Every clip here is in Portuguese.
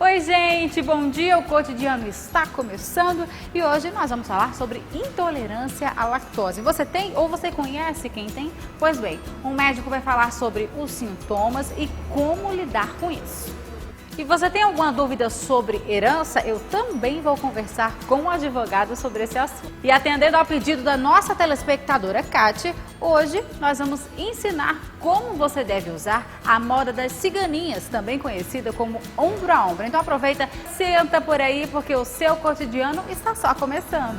Oi, gente, bom dia. O Cotidiano está começando e hoje nós vamos falar sobre intolerância à lactose. Você tem ou você conhece quem tem? Pois bem, um médico vai falar sobre os sintomas e como lidar com isso. E você tem alguma dúvida sobre herança? Eu também vou conversar com um advogado sobre esse assunto. E atendendo ao pedido da nossa telespectadora Kate, hoje nós vamos ensinar como você deve usar a moda das ciganinhas, também conhecida como ombro a ombro. Então aproveita, senta por aí, porque o seu cotidiano está só começando.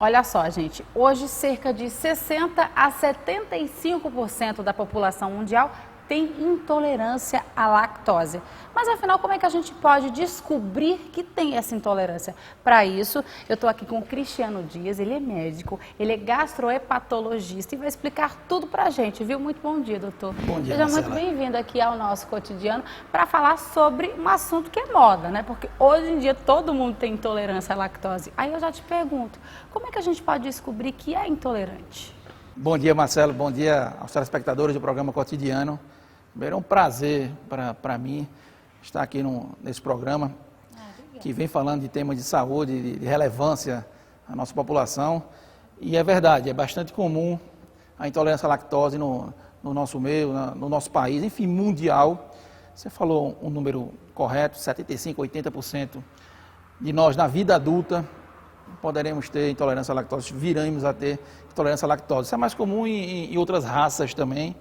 Olha só, gente, hoje cerca de 60 a 75% da população mundial tem intolerância à lactose. Mas afinal, como é que a gente pode descobrir que tem essa intolerância? Para isso, eu estou aqui com o Cristiano Dias, ele é médico, ele é gastrohepatologista e vai explicar tudo para a gente, viu? Muito bom dia, doutor. Bom dia, Seja Marcela. muito bem-vindo aqui ao nosso cotidiano para falar sobre um assunto que é moda, né? Porque hoje em dia todo mundo tem intolerância à lactose. Aí eu já te pergunto, como é que a gente pode descobrir que é intolerante? Bom dia, Marcelo. Bom dia aos telespectadores do programa Cotidiano. Primeiro, é um prazer para mim estar aqui nesse programa que vem falando de temas de saúde, de relevância à nossa população. E é verdade, é bastante comum a intolerância à lactose no nosso meio, no nosso país, enfim, mundial. Você falou um número correto, 75%, 80% de nós na vida adulta poderemos ter intolerância à lactose, viramos a ter intolerância à lactose. Isso é mais comum em outras raças também,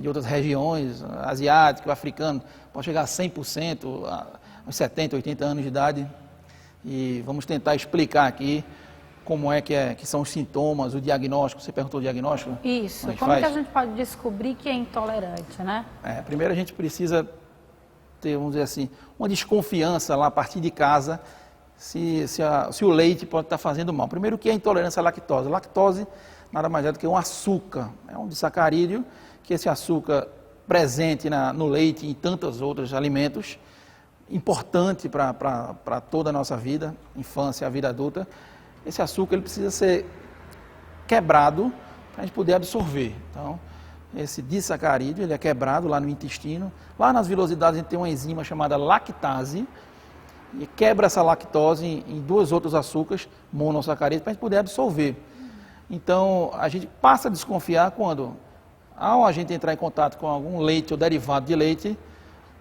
de outras regiões, asiático, africano, pode chegar a 100%, aos 70, 80 anos de idade. E vamos tentar explicar aqui como é que são os sintomas, o diagnóstico. Você perguntou o diagnóstico? Isso, como que a gente pode descobrir que é intolerante, né? Primeiro a gente precisa ter, vamos dizer assim, uma desconfiança lá a partir de casa, se o leite pode estar fazendo mal. Primeiro, o que é intolerância à lactose? A lactose nada mais é do que um açúcar, é um disacarídeo, que esse açúcar presente no leite e em tantos outros alimentos, importante para toda a nossa vida, infância, a vida adulta. Esse açúcar ele precisa ser quebrado para a gente poder absorver. Então, esse disacarídeo ele é quebrado lá no intestino. Lá nas vilosidades a gente tem uma enzima chamada lactase, e quebra essa lactose em dois outros açúcares, monossacarídeos, para a gente poder absorver. Então, a gente passa a desconfiar quando, ao a gente entrar em contato com algum leite ou derivado de leite,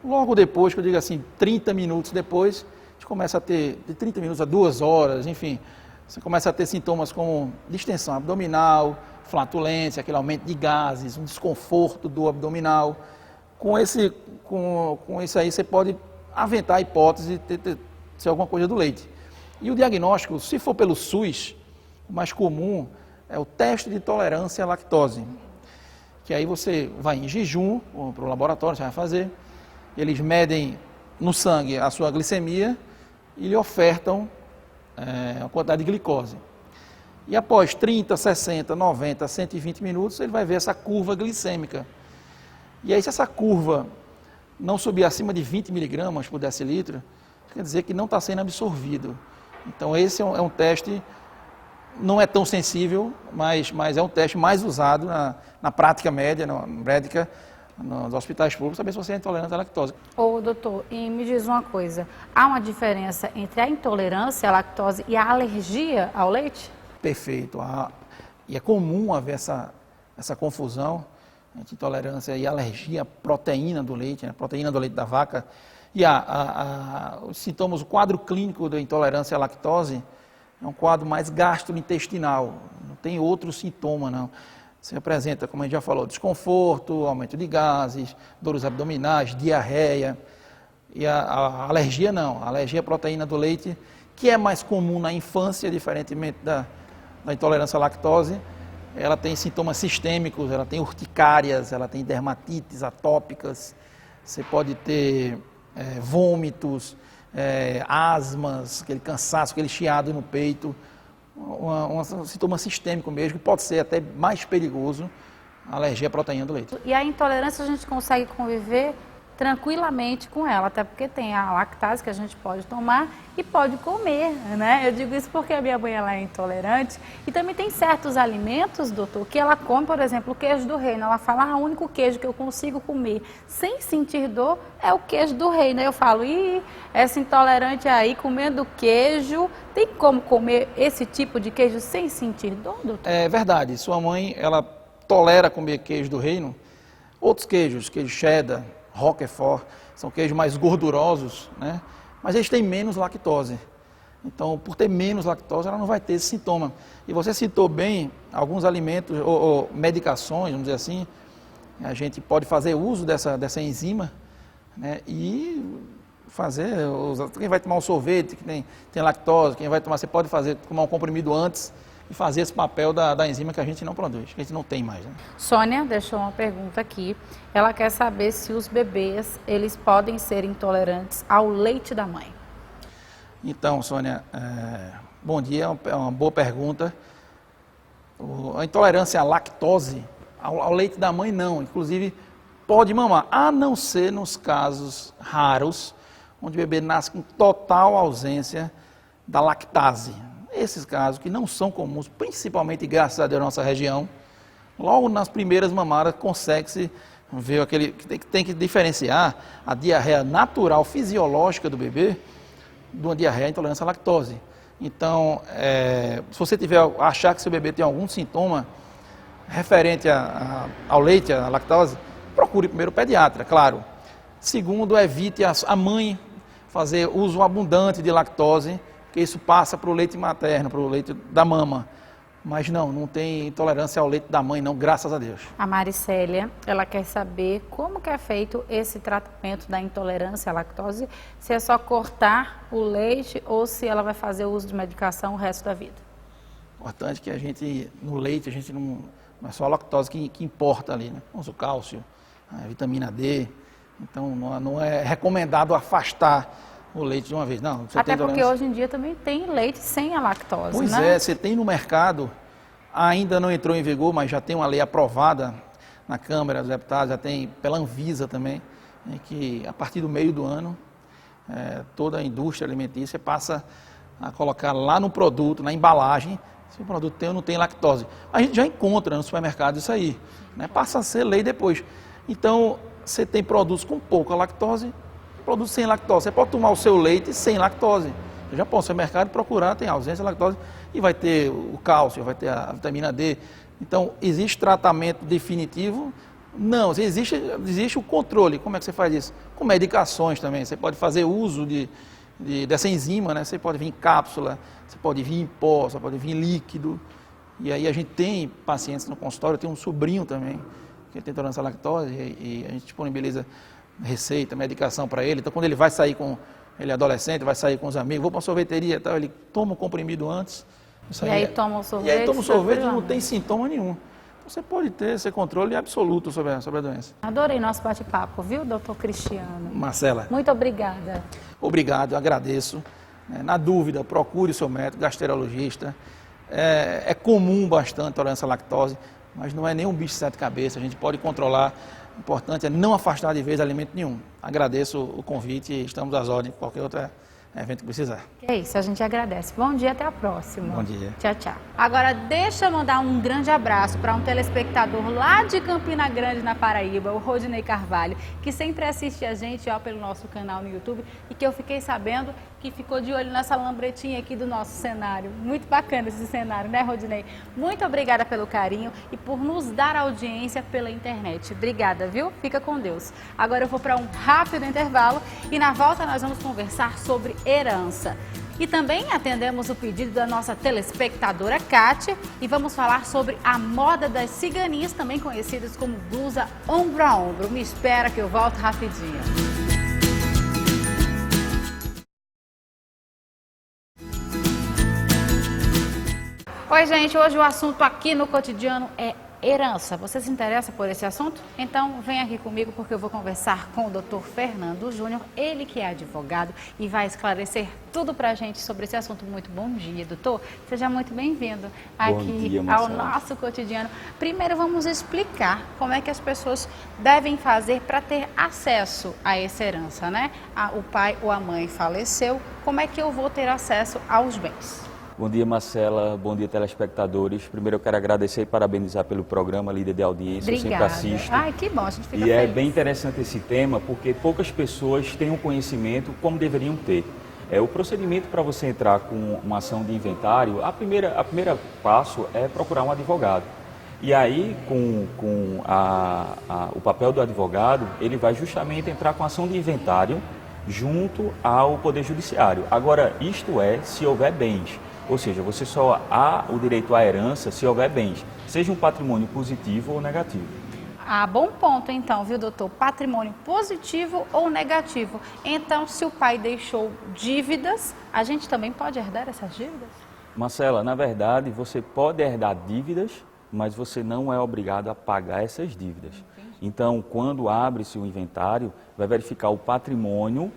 logo depois, que eu digo assim, 30 minutos depois, a gente começa a ter, de 30 minutos a 2 horas, enfim, você começa a ter sintomas como distensão abdominal, flatulência, aquele aumento de gases, um desconforto do abdominal. Com isso aí, você pode aventar a hipótese de ser alguma coisa do leite. E o diagnóstico, se for pelo SUS, o mais comum é o teste de tolerância à lactose, que aí você vai em jejum para o laboratório, você vai fazer, eles medem no sangue a sua glicemia e lhe ofertam a quantidade de glicose. E após 30, 60, 90, 120 minutos, ele vai ver essa curva glicêmica. E aí, se essa curva não subir acima de 20 miligramas por decilitro, quer dizer que não está sendo absorvido. Então, esse é um teste, não é tão sensível, mas é um teste mais usado na prática média, nos hospitais públicos, saber se você é intolerante à lactose. Ô, doutor, e me diz uma coisa, há uma diferença entre a intolerância à lactose e a alergia ao leite? Perfeito. E é comum haver essa confusão entre intolerância e alergia à proteína do leite, né? Proteína do leite da vaca. E os sintomas, o quadro clínico da intolerância à lactose é um quadro mais gastrointestinal, não tem outro sintoma, não. Você apresenta, como a gente já falou, desconforto, aumento de gases, dores abdominais, diarreia. E a alergia não, a alergia à proteína do leite, que é mais comum na infância, diferentemente da intolerância à lactose, ela tem sintomas sistêmicos, ela tem urticárias, ela tem dermatites atópicas, você pode ter vômitos, asmas, aquele cansaço, aquele chiado no peito, um sintoma sistêmico mesmo, que pode ser até mais perigoso, a alergia à proteína do leite. E a intolerância a gente consegue conviver tranquilamente com ela, até porque tem a lactase que a gente pode tomar e pode comer, né? Eu digo isso porque a minha mãe ela é intolerante e também tem certos alimentos, doutor, que ela come, por exemplo, o queijo do reino. Ela fala, o único queijo que eu consigo comer sem sentir dor é o queijo do reino. Aí eu falo, essa intolerante aí comendo queijo, tem como comer esse tipo de queijo sem sentir dor, doutor? É verdade, sua mãe, ela tolera comer queijo do reino. Outros queijos, queijo cheddar, Roquefort, são queijos mais gordurosos, né? Mas eles têm menos lactose. Então, por ter menos lactose, ela não vai ter esse sintoma. E você citou bem alguns alimentos ou medicações, vamos dizer assim, a gente pode fazer uso dessa enzima, né? E fazer, quem vai tomar um sorvete que tem lactose, quem vai tomar, você pode tomar um comprimido antes e fazer esse papel da enzima que a gente não produz, que a gente não tem mais, né? Sônia deixou uma pergunta aqui. Ela quer saber se os bebês, eles podem ser intolerantes ao leite da mãe. Então, Sônia, bom dia, é uma boa pergunta. A intolerância à lactose, ao leite da mãe não, inclusive pode mamar, a não ser nos casos raros, onde o bebê nasce com total ausência da lactase. Esses casos que não são comuns, principalmente graças a Deus na nossa região, logo nas primeiras mamadas consegue-se ver aquele que tem que diferenciar a diarreia natural, fisiológica do bebê, de uma diarreia à intolerância à lactose. Então, se você achar que seu bebê tem algum sintoma referente ao leite, à lactose, procure primeiro o pediatra, claro. Segundo, evite a mãe fazer uso abundante de lactose, porque isso passa para o leite materno, para o leite da mama. Mas não tem intolerância ao leite da mãe, não, graças a Deus. A Maricélia, ela quer saber como que é feito esse tratamento da intolerância à lactose, se é só cortar o leite ou se ela vai fazer uso de medicação o resto da vida. Importante que no leite, a gente não é só a lactose que importa ali, né? O cálcio, a vitamina D, então não é recomendado afastar o leite de uma vez, não. Até porque hoje em dia também tem leite sem a lactose, pois né? Você tem no mercado, ainda não entrou em vigor, mas já tem uma lei aprovada na Câmara dos Deputados, já tem pela Anvisa também, que a partir do meio do ano, toda a indústria alimentícia passa a colocar lá no produto, na embalagem, se o produto tem ou não tem lactose. A gente já encontra no supermercado isso aí, né? Passa a ser lei depois. Então, você tem produtos com pouca lactose, produtos sem lactose. Você pode tomar o seu leite sem lactose. Você já pode ir ao mercado procurar, tem ausência de lactose e vai ter o cálcio, vai ter a vitamina D. Então, existe tratamento definitivo? Não, existe o controle. Como é que você faz isso? Com medicações também. Você pode fazer uso dessa enzima, né? Você pode vir em cápsula, você pode vir em pó, você pode vir em líquido. E aí a gente tem pacientes no consultório, eu tenho um sobrinho também, que tem intolerância à lactose, e a gente disponibiliza receita, medicação para ele. Então, quando ele vai sair ele é adolescente, vai sair com os amigos, vou para uma sorveteria e tal, ele toma o comprimido antes. E aí toma o sorvete. E aí toma o sorvete e não tem sintoma nenhum. Então, você pode ter esse controle absoluto sobre a doença. Adorei nosso bate-papo, viu, doutor Cristiano? Marcela. Muito obrigada. Obrigado, eu agradeço. Na dúvida, procure o seu médico, gastroenterologista. É comum bastante a intolerância à lactose, mas não é nenhum bicho de sete cabeças, a gente pode controlar. O importante é não afastar de vez alimento nenhum. Agradeço o convite e estamos às ordens para qualquer outro evento que precisar. É isso, a gente agradece. Bom dia, até a próxima. Bom dia. Tchau, tchau. Agora, deixa eu mandar um grande abraço para um telespectador lá de Campina Grande, na Paraíba, o Rodinei Carvalho, que sempre assiste a gente pelo nosso canal no YouTube e que eu fiquei sabendo que ficou de olho nessa lambretinha aqui do nosso cenário. Muito bacana esse cenário, né, Rodinei? Muito obrigada pelo carinho e por nos dar audiência pela internet. Obrigada, viu? Fica com Deus. Agora eu vou para um rápido intervalo e na volta nós vamos conversar sobre herança. E também atendemos o pedido da nossa telespectadora Kátia e vamos falar sobre a moda das ciganinhas, também conhecidas como blusa ombro a ombro. Me espera que eu volto rapidinho. Oi, gente, hoje o assunto aqui no Cotidiano é Herança, você se interessa por esse assunto? Então vem aqui comigo porque eu vou conversar com o Dr. Fernando Júnior, ele que é advogado e vai esclarecer tudo pra gente sobre esse assunto. Muito bom dia, doutor. Seja muito bem-vindo aqui ao nosso cotidiano. Primeiro vamos explicar como é que as pessoas devem fazer para ter acesso a essa herança, né? O pai ou a mãe faleceu, como é que eu vou ter acesso aos bens? Bom dia, Marcela. Bom dia, telespectadores. Primeiro eu quero agradecer e parabenizar pelo programa Líder de Audiência. Obrigada. Eu sempre assisto. Ai, que bom, a gente fica feliz. É bem interessante esse tema porque poucas pessoas têm o conhecimento como deveriam ter. O procedimento para você entrar com uma ação de inventário, a primeira passo é procurar um advogado. E aí, com o papel do advogado, ele vai justamente entrar com a ação de inventário junto ao Poder Judiciário. Agora, isto é, se houver bens. Ou seja, você só há o direito à herança se houver bens, seja um patrimônio positivo ou negativo. Bom ponto então, viu, doutor? Patrimônio positivo ou negativo. Então, se o pai deixou dívidas, a gente também pode herdar essas dívidas? Marcela, na verdade, você pode herdar dívidas, mas você não é obrigado a pagar essas dívidas. Entendi. Então, quando abre-se o inventário, vai verificar o patrimônio,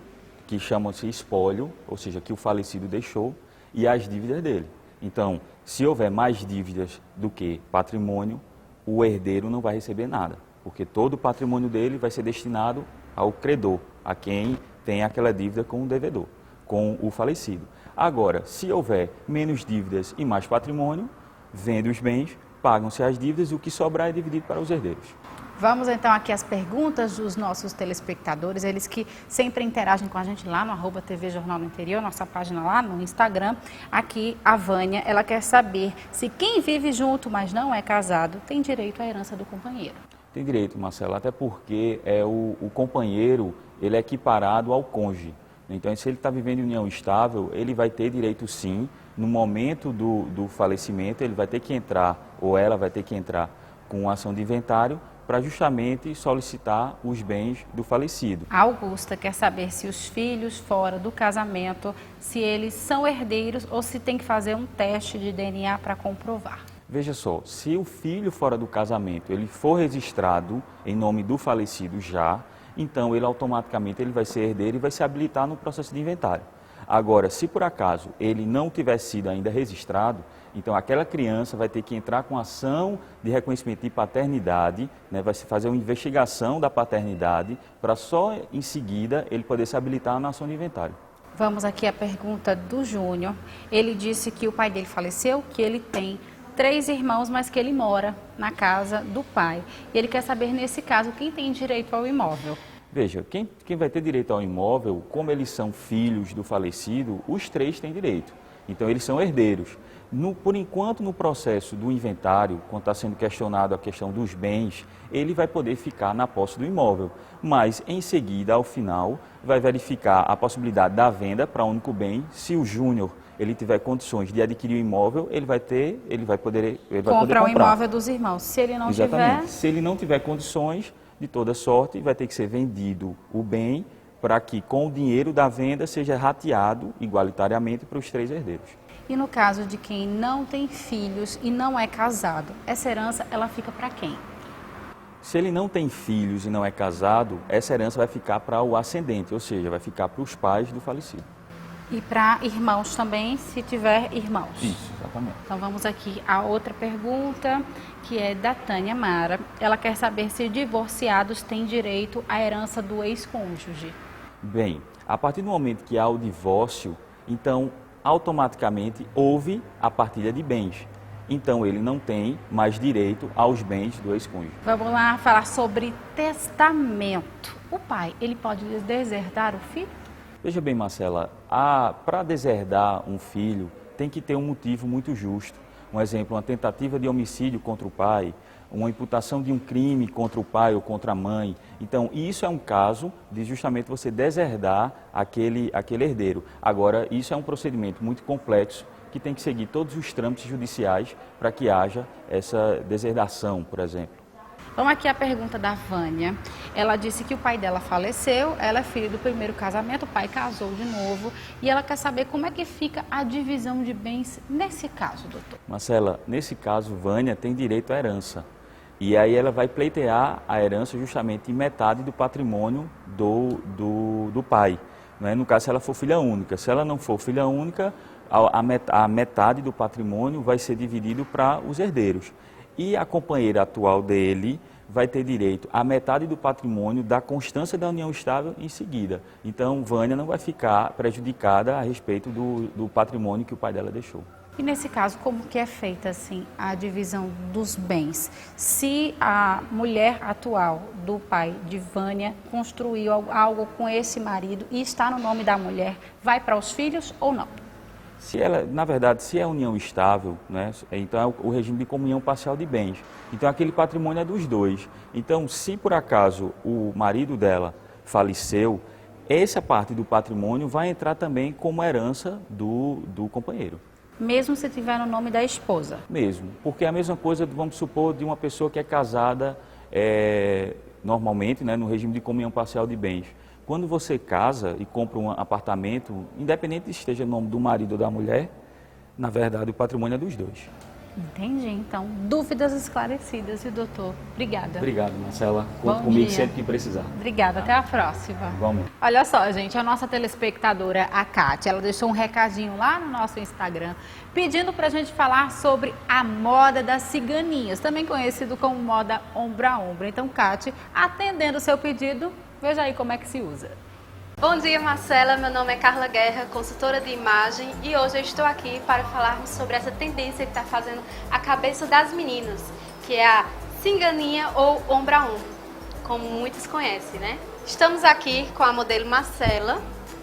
que chama-se espólio, ou seja, que o falecido deixou, e as dívidas dele. Então, se houver mais dívidas do que patrimônio, o herdeiro não vai receber nada, porque todo o patrimônio dele vai ser destinado ao credor, a quem tem aquela dívida com o devedor, com o falecido. Agora, se houver menos dívidas e mais patrimônio, vende os bens, pagam-se as dívidas e o que sobrar é dividido para os herdeiros. Vamos então aqui às perguntas dos nossos telespectadores, eles que sempre interagem com a gente lá no @TV Jornal do Interior, nossa página lá no Instagram. Aqui a Vânia, ela quer saber se quem vive junto, mas não é casado, tem direito à herança do companheiro. Tem direito, Marcelo, até porque o companheiro ele é equiparado ao cônjuge. Então, se ele está vivendo em união estável, ele vai ter direito sim, no momento do falecimento, ele vai ter que entrar, ou ela vai ter que entrar com ação de inventário, para justamente solicitar os bens do falecido. A Augusta quer saber se os filhos fora do casamento, se eles são herdeiros ou se tem que fazer um teste de DNA para comprovar. Veja só, se o filho fora do casamento ele for registrado em nome do falecido já, então ele automaticamente vai ser herdeiro e vai se habilitar no processo de inventário. Agora, se por acaso ele não tiver sido ainda registrado, então aquela criança vai ter que entrar com ação de reconhecimento de paternidade, né, vai se fazer uma investigação da paternidade, para só em seguida ele poder se habilitar na ação de inventário. Vamos aqui à pergunta do Júnior. Ele disse que o pai dele faleceu, que ele tem 3 irmãos, mas que ele mora na casa do pai. E ele quer saber, nesse caso, quem tem direito ao imóvel. Veja, quem vai ter direito ao imóvel, como eles são filhos do falecido, os 3 têm direito. Então, eles são herdeiros. Por enquanto, no processo do inventário, quando está sendo questionado a questão dos bens, ele vai poder ficar na posse do imóvel. Mas, em seguida, ao final, vai verificar a possibilidade da venda para um único bem. Se o Júnior ele tiver condições de adquirir o imóvel, ele vai poder comprar o imóvel dos irmãos. Se ele não Exatamente. tiver... Se ele não tiver condições, de toda sorte, vai ter que ser vendido o bem para que, com o dinheiro da venda, seja rateado igualitariamente para os 3 herdeiros. E no caso de quem não tem filhos e não é casado, essa herança ela fica para quem? Se ele não tem filhos e não é casado, essa herança vai ficar para o ascendente, ou seja, vai ficar para os pais do falecido. E para irmãos também, se tiver irmãos. Isso, exatamente. Então vamos aqui a outra pergunta, que é da Tânia Mara. Ela quer saber se divorciados têm direito à herança do ex-cônjuge. Bem, a partir do momento que há o divórcio, então automaticamente houve a partilha de bens. Então ele não tem mais direito aos bens do ex-cônjuge. Vamos lá falar sobre testamento. O pai, ele pode deserdar o filho? Veja bem, Marcela, para deserdar um filho tem que ter um motivo muito justo. Um exemplo, uma tentativa de homicídio contra o pai, uma imputação de um crime contra o pai ou contra a mãe. Então, isso é um caso de justamente você deserdar aquele herdeiro. Agora, isso é um procedimento muito complexo que tem que seguir todos os trâmites judiciais para que haja essa deserdação, por exemplo. Vamos aqui a pergunta da Vânia. Ela disse que o pai dela faleceu, ela é filha do primeiro casamento, o pai casou de novo e ela quer saber como é que fica a divisão de bens nesse caso, doutor. Marcela, nesse caso, Vânia tem direito à herança. E aí ela vai pleitear a herança justamente em metade do patrimônio do pai. Né? No caso, se ela for filha única. Se ela não for filha única, a metade do patrimônio vai ser dividido para os herdeiros. E a companheira atual dele vai ter direito à metade do patrimônio da constância da união estável em seguida. Então, Vânia não vai ficar prejudicada a respeito do patrimônio que o pai dela deixou. E nesse caso, como que é feita assim a divisão dos bens? Se a mulher atual do pai de Vânia construiu algo com esse marido e está no nome da mulher, vai para os filhos ou não? Se ela, na verdade, se é união estável, né, então é o regime de comunhão parcial de bens. Então aquele patrimônio é dos dois. Então, se por acaso o marido dela faleceu, essa parte do patrimônio vai entrar também como herança do companheiro. Mesmo se tiver no nome da esposa? Mesmo, porque é a mesma coisa, vamos supor, de uma pessoa que é casada normalmente, né, no regime de comunhão parcial de bens. Quando você casa e compra um apartamento, independente se esteja no nome do marido ou da mulher, na verdade o patrimônio é dos dois. Entendi, então. Dúvidas esclarecidas, viu, doutor? Obrigada. Obrigado, Marcela. Conta comigo sempre que precisar. Obrigada, até a próxima. Vamos. Olha só, gente, a nossa telespectadora, a Kátia, ela deixou um recadinho lá no nosso Instagram, pedindo pra gente falar sobre a moda das ciganinhas, também conhecido como moda ombro a ombro. Então, Kátia, atendendo o seu pedido, veja aí como é que se usa. Bom dia, Marcela. Meu nome é Carla Guerra, consultora de imagem, e hoje eu estou aqui para falarmos sobre essa tendência que está fazendo a cabeça das meninas, que é a ciganinha ou ombro a ombro, como muitos conhecem, né? Estamos aqui com a modelo Marcela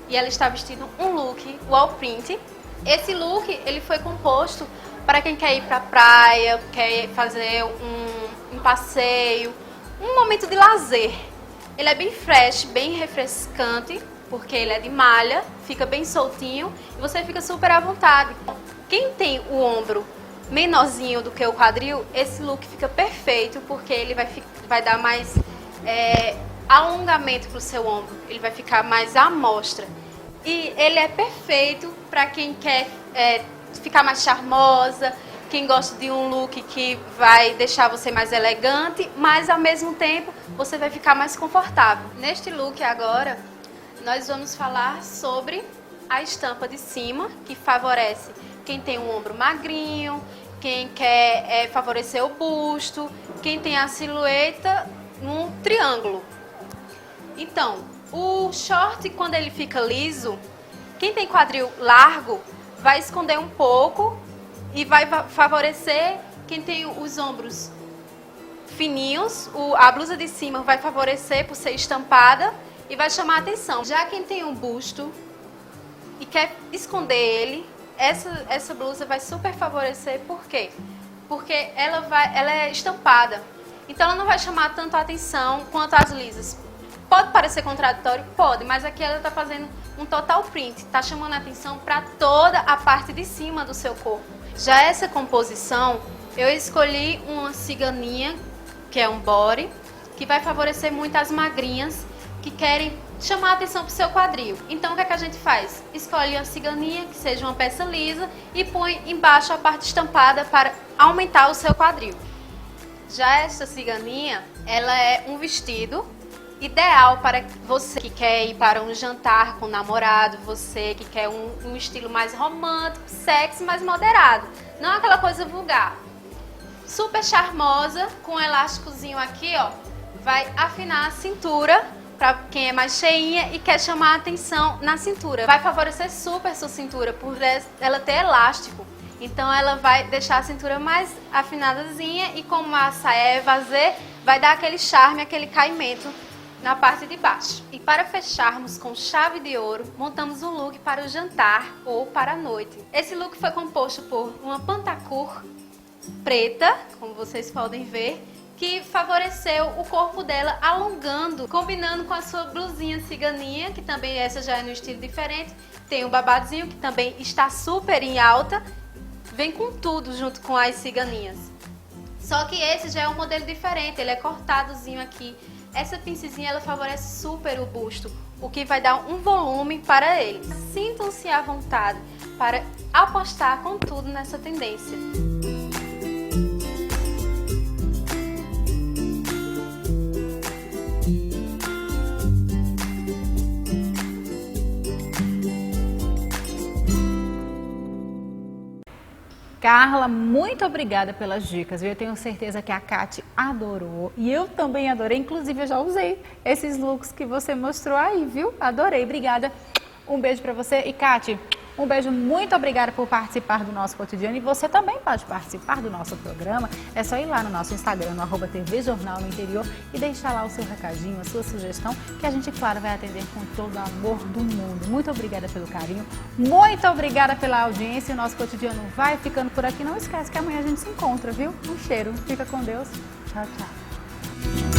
e ela está vestindo um look wall print. Esse look ele foi composto para quem quer ir para a praia, quer fazer um passeio, um momento de lazer. Ele é bem fresh, bem refrescante, porque ele é de malha, fica bem soltinho e você fica super à vontade. Quem tem o ombro menorzinho do que o quadril, esse look fica perfeito, porque ele vai dar mais alongamento para o seu ombro, ele vai ficar mais à mostra. E ele é perfeito para quem quer ficar mais charmosa, quem gosta de um look que vai deixar você mais elegante, mas ao mesmo tempo você vai ficar mais confortável. Neste look agora, nós vamos falar sobre a estampa de cima, que favorece quem tem um ombro magrinho, quem quer favorecer o busto, quem tem a silhueta num triângulo. Então, o short, quando ele fica liso, quem tem quadril largo vai esconder um pouco e vai favorecer quem tem os ombros fininhos. A blusa de cima vai favorecer por ser estampada e vai chamar a atenção. Já quem tem um busto e quer esconder ele, essa blusa vai super favorecer. Por quê? Porque ela é estampada, então ela não vai chamar tanto a atenção quanto as lisas. Pode parecer contraditório? Pode, mas aqui ela está fazendo um total print, está chamando a atenção para toda a parte de cima do seu corpo. Já essa composição, eu escolhi uma ciganinha, que é um body, que vai favorecer muito as magrinhas que querem chamar a atenção para o seu quadril. Então, o que é que a gente faz? Escolhe uma ciganinha, que seja uma peça lisa, e põe embaixo a parte estampada para aumentar o seu quadril. Já essa ciganinha, ela é um vestido ideal para você que quer ir para um jantar com o namorado, você que quer um estilo mais romântico, sexy, mais moderado. Não aquela coisa vulgar. Super charmosa, com um elásticozinho aqui, ó, vai afinar a cintura para quem é mais cheinha e quer chamar a atenção na cintura. Vai favorecer super sua cintura por ela ter elástico. Então ela vai deixar a cintura mais afinadazinha e como a saia é vazê, vai dar aquele charme, aquele caimento na parte de baixo. E para fecharmos com chave de ouro, montamos um look para o jantar ou para a noite. Esse look foi composto por uma pantacur preta, como vocês podem ver, que favoreceu o corpo dela alongando, combinando com a sua blusinha ciganinha, que também essa já é no estilo diferente. Tem um babadozinho que também está super em alta, vem com tudo junto com as ciganinhas. Só que esse já é um modelo diferente, ele é cortadozinho aqui. Essa pincezinha ela favorece super o busto, o que vai dar um volume para ele. Sintam-se à vontade para apostar com tudo nessa tendência. Carla, muito obrigada pelas dicas. Eu tenho certeza que a Kati adorou e eu também adorei. Inclusive, eu já usei esses looks que você mostrou aí, viu? Adorei, obrigada. Um beijo para você. E, Kati, um beijo, muito obrigada por participar do nosso cotidiano. E você também pode participar do nosso programa. É só ir lá no nosso Instagram, no @TV Jornal no Interior, e deixar lá o seu recadinho, a sua sugestão, que a gente, claro, vai atender com todo o amor do mundo. Muito obrigada pelo carinho, muito obrigada pela audiência. O nosso cotidiano vai ficando por aqui. Não esquece que amanhã a gente se encontra, viu? Um cheiro. Fica com Deus. Tchau, tchau.